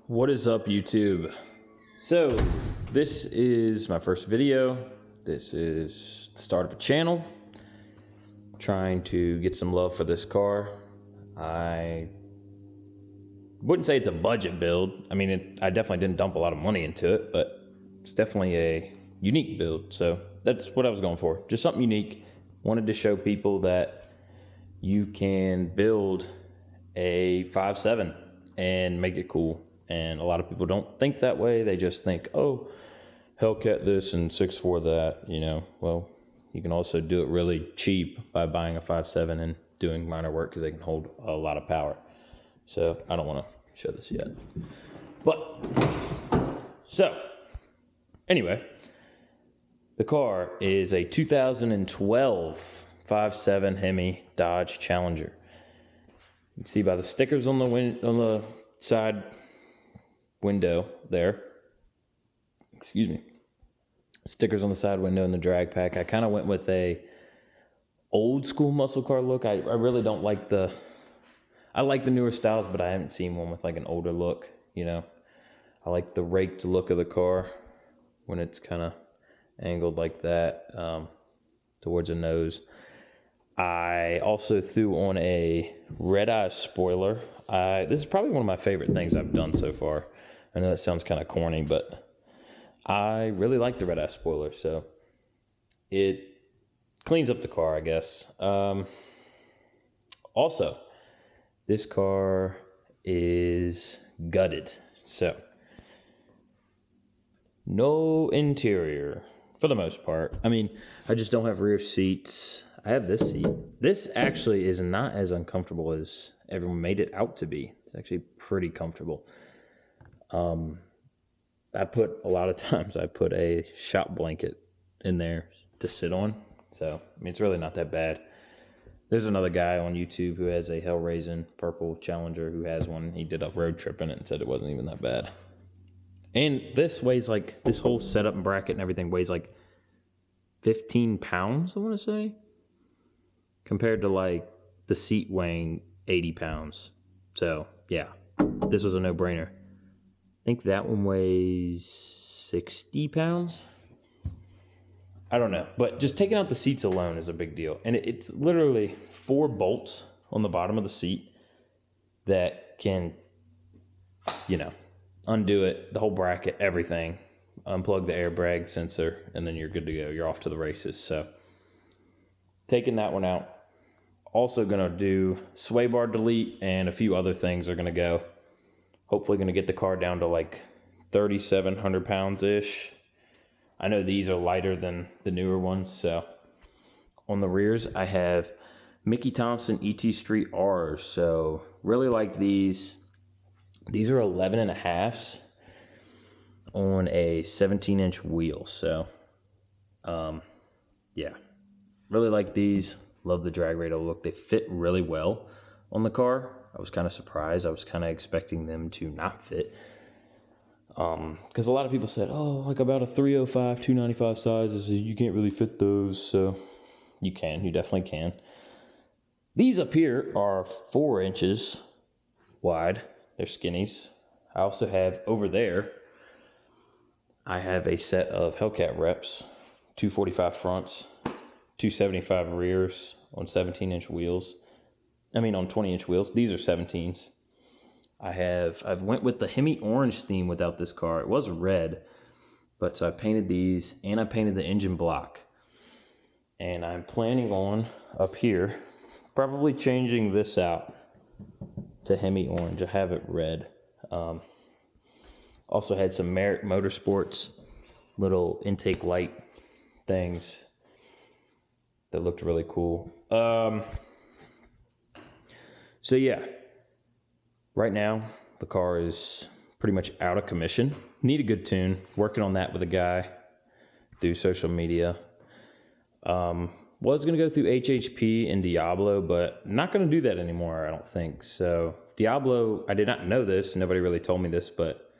What is up, YouTube? So this is my first video. This is the start of a channel. Trying to get some love for this car. I wouldn't say it's a budget build. I mean, I definitely didn't dump a lot of money into it, but it's definitely a unique build. So that's what I was going for. Just something unique. Wanted to show people that you can build a 5.7 and make it cool. And a lot of people don't think that way. They just think, oh, hellcat this and 6.4 that, you know. Well, you can also do it really cheap by buying a 5.7 and doing minor work because they can hold a lot of power. So I don't want to show this yet. But, so, anyway, the car is a 2012 5.7 Hemi Dodge Challenger. You can see by the stickers on the side window there. Excuse me. Stickers on the side window and the drag pack. I kind of went with a old school muscle car look. I really don't like I like the newer styles, but I haven't seen one with like an older look, you know. I like the raked look of the car when it's kind of angled like that towards the nose. I also threw on a redeye spoiler. This is probably one of my favorite things I've done so far. I know that sounds kind of corny, but I really like the redeye spoiler, so it cleans up the car, I guess. Also, this car is gutted, so no interior for the most part. I mean, I just don't have rear seats. I have this seat. This actually is not as uncomfortable as everyone made it out to be. It's actually pretty comfortable. I put a shop blanket in there to sit on. So, I mean, it's really not that bad. There's another guy on YouTube who has a Hellraisin purple Challenger who has one. He did a road trip in it and said it wasn't even that bad. And this weighs like, this whole setup and bracket and everything weighs like 15 pounds, I want to say, compared to like the seat weighing 80 pounds. So, yeah, this was a no-brainer. I think that one weighs 60 pounds. I don't know, but just taking out the seats alone is a big deal. And it's literally 4 bolts on the bottom of the seat that can, you know, undo it, the whole bracket, everything. Unplug the airbag sensor, and then you're good to go. You're off to the races. So, taking that one out. Also going to do sway bar delete and a few other things are going to go. Hopefully going to get the car down to like 3,700 pounds-ish. I know these are lighter than the newer ones, so. On the rears, I have Mickey Thompson ET Street R's, so really like these. These are 11.5s on a 17-inch wheel, so yeah. Really like these. Love the drag radial look. They fit really well on the car. I was kind of surprised. I was kind of expecting them to not fit. Because a lot of people said, oh, like about a 305, 295 size, you can't really fit those. So you can. You definitely can. These up here are 4 inches wide. They're skinnies. I also have over there, I have a set of Hellcat reps, 245 fronts, 275 rears on 17-inch wheels. I mean, on 20-inch wheels. These are 17s. I've went with the Hemi orange theme without this car. It was red, but so I painted these and I painted the engine block. And I'm planning on up here probably changing this out to Hemi orange. I have it red. Also had some Merrick Motorsports little intake light things that looked really cool. So yeah, right now the car is pretty much out of commission. Need a good tune. Working on that with a guy through social media. Was gonna go through HHP and Diablo, but not gonna do that anymore, I don't think. So Diablo, I did not know this. Nobody really told me this, but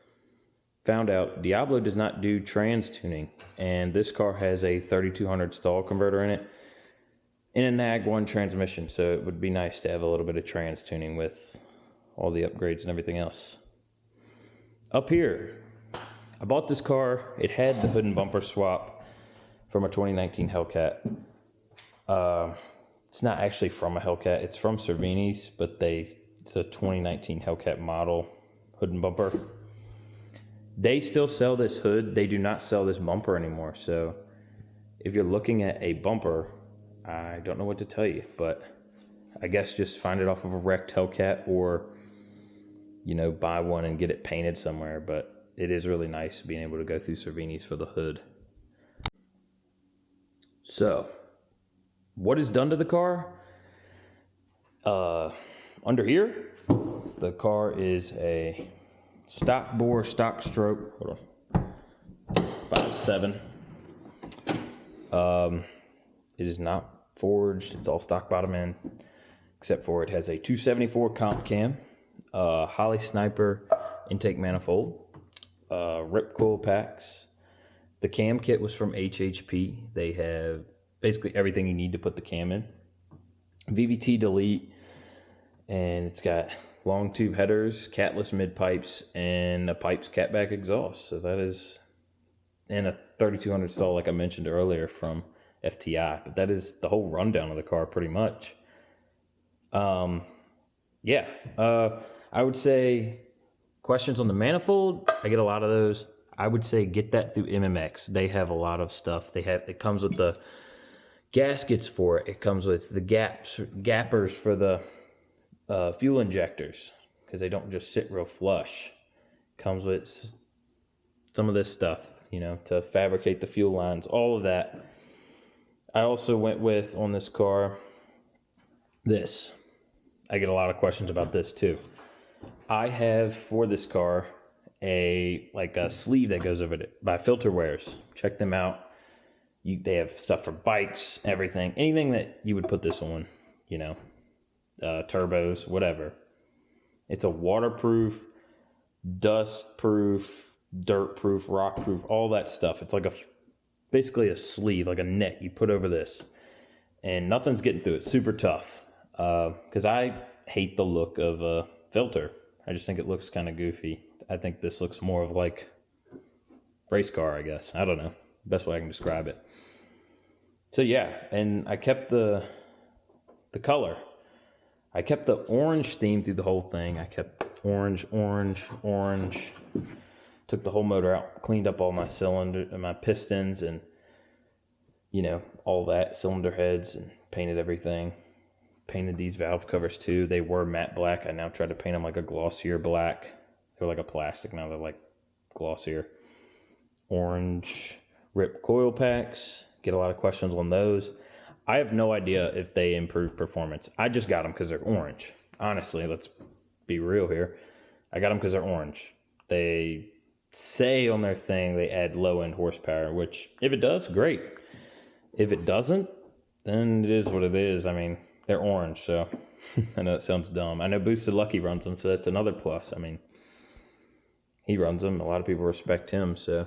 found out Diablo does not do trans tuning, and this car has a 3200 stall converter in it. In a NAG 1 transmission, so it would be nice to have a little bit of trans tuning with all the upgrades and everything else. Up here, I bought this car. It had the hood and bumper swap from a 2019 Hellcat. It's not actually from a Hellcat. It's from Cervini's, but it's a 2019 Hellcat model hood and bumper. They still sell this hood. They do not sell this bumper anymore. So if you're looking at a bumper, I don't know what to tell you, but I guess just find it off of a wrecked Hellcat or, you know, buy one and get it painted somewhere. But it is really nice being able to go through Cervini's for the hood. So what is done to the car? Under here, the car is a stock bore, stock stroke. Hold on. 5.7. It is not forged. It's all stock bottom end, except for it has a 274 comp cam, Holley sniper intake manifold, ripp coil packs. The cam kit was from HHP. They have basically everything you need to put the cam in. VVT delete, and it's got long tube headers, catless midpipes, and a Pypes catback exhaust. So that is, and a 3200 stall, like I mentioned earlier, from FTI. But that is the whole rundown of the car, pretty much. I would say questions on the manifold. I get a lot of those. I would say get that through MMX. They have a lot of stuff. It comes with the gaskets for it. It comes with the gappers for the fuel injectors, because they don't just sit real flush. Comes with some of this stuff, you know, to fabricate the fuel lines, all of that. I also went with, on this car, this. I get a lot of questions about this too. I have, for this car, a sleeve that goes over it by Filter Wares. Check them out. They have stuff for bikes, everything, anything that you would put this on, you know, turbos, whatever. It's a waterproof, dust-proof, dirt-proof, rock-proof, all that stuff. It's like basically a sleeve, like a net you put over this, and nothing's getting through it. Super tough. Because I hate the look of a filter. I just think it looks kind of goofy. I think this looks more of like race car, I guess. I don't know. Best way I can describe it. So yeah, and I kept the color. I kept the orange theme through the whole thing. I kept orange, orange, orange. Took the whole motor out, cleaned up all my cylinder and my pistons and, you know, all that, cylinder heads, and painted everything. Painted these valve covers too. They were matte black. I now try to paint them like a glossier black. They're like a plastic now. They're like glossier. Orange rip coil packs. Get a lot of questions on those. I have no idea if they improve performance. I just got them because they're orange. Honestly, let's be real here. I got them because they're orange. They say on their thing they add low-end horsepower, which if it does, great. If it doesn't, then it is what it is. I mean, they're orange, so I know that sounds dumb. I know Boosted Lucky runs them, so that's another plus. I mean, he runs them. A lot of people respect him, so.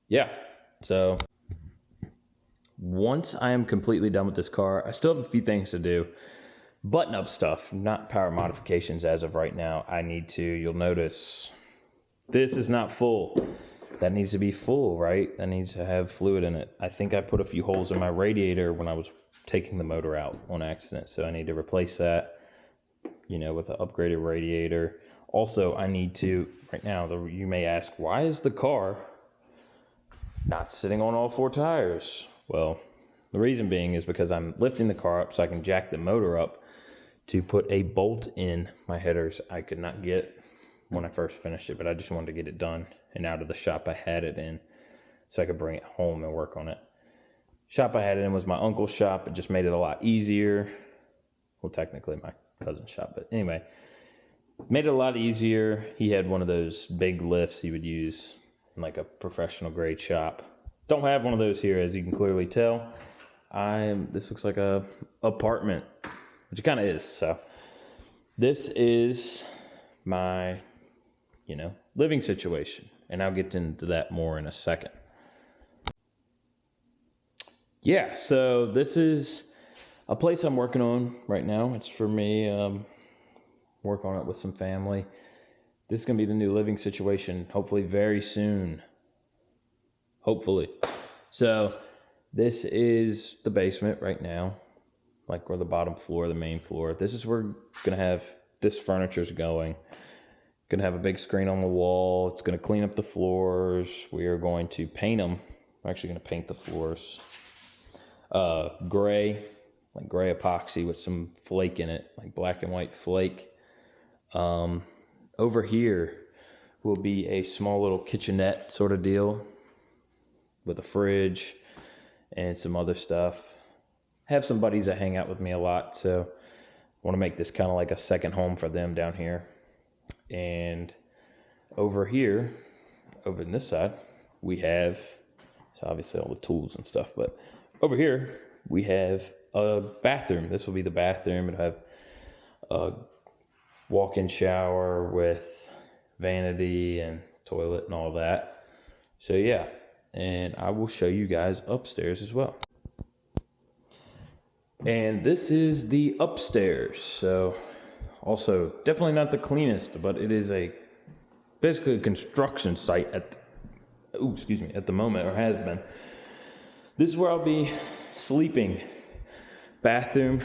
Yeah, so once I am completely done with this car, I still have a few things to do. Button-up stuff, not power modifications as of right now. You'll notice, this is not full. That needs to be full, right? That needs to have fluid in it. I think I put a few holes in my radiator when I was taking the motor out on accident, so I need to replace that, you know, with an upgraded radiator. Also, I need to, right now, you may ask, why is the car not sitting on all four tires? Well, the reason being is because I'm lifting the car up so I can jack the motor up to put a bolt in my headers I could not get when I first finished it, but I just wanted to get it done and out of the shop I had it in so I could bring it home and work on it. Shop I had it in was my uncle's shop. It just made it a lot easier. Well, technically my cousin's shop, but anyway, made it a lot easier. He had one of those big lifts he would use in like a professional grade shop. Don't have one of those here, as you can clearly tell. This looks like a apartment, which it kind of is. So this is my, you know, living situation, and I'll get into that more in a second. Yeah, so this is a place I'm working on right now. It's for me. work on it with some family. This is gonna be the new living situation, hopefully very soon. Hopefully. So this is the basement right now, like where the bottom floor, the main floor. This is where we're gonna have this furniture's going. Gonna have a big screen on the wall. It's gonna clean up the floors. We are going to paint them. We're actually gonna paint the floors gray, like gray epoxy with some flake in it, like black and white flake. Over here will be a small little kitchenette sort of deal with a fridge and some other stuff. I have some buddies that hang out with me a lot, so I want to make this kind of like a second home for them down here. And over here, over on this side, we have, so obviously all the tools and stuff, but over here we have a bathroom. This will be the bathroom. It'll have a walk-in shower with vanity and toilet and all that. So yeah, and I will show you guys upstairs as well. And this is the upstairs. So also definitely not the cleanest, but it is basically a construction site at the moment, or has been. This is where I'll be sleeping. Bathroom,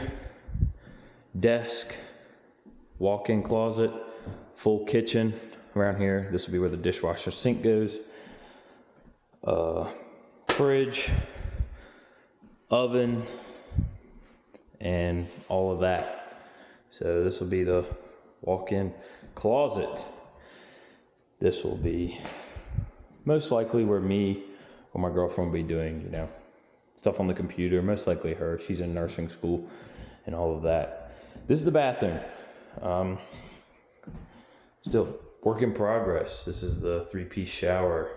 desk, walk-in closet, full kitchen around here. This will be where the dishwasher sink goes. Fridge, oven, and all of that. So this will be the walk-in closet. This will be most likely where me or my girlfriend will be doing, you know, stuff on the computer. Most likely her. She's in nursing school and all of that. This is the bathroom. Still work in progress. This is the 3-piece shower.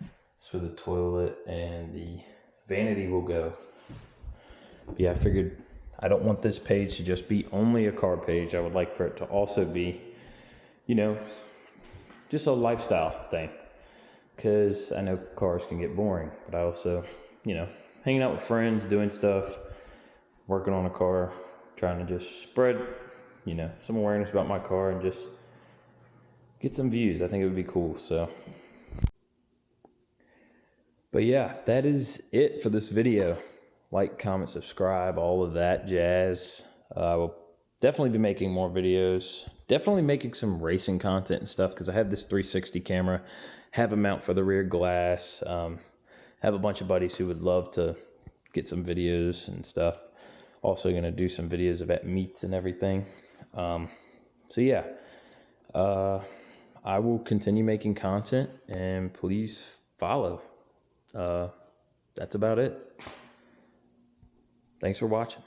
That's where the toilet and the vanity will go. But yeah, I figured I don't want this page to just be only a car page. I would like for it to also be, you know, just a lifestyle thing. Because I know cars can get boring, but I also, you know, hanging out with friends, doing stuff, working on a car, trying to just spread, you know, some awareness about my car and just get some views. I think it would be cool. So, but yeah, that is it for this video. Like, comment, subscribe, all of that jazz. I will definitely be making more videos. Definitely making some racing content and stuff, because I have this 360 camera, have a mount for the rear glass, have a bunch of buddies who would love to get some videos and stuff. Also going to do some videos about meets and everything. So yeah, I will continue making content, and please follow. That's about it. Thanks for watching.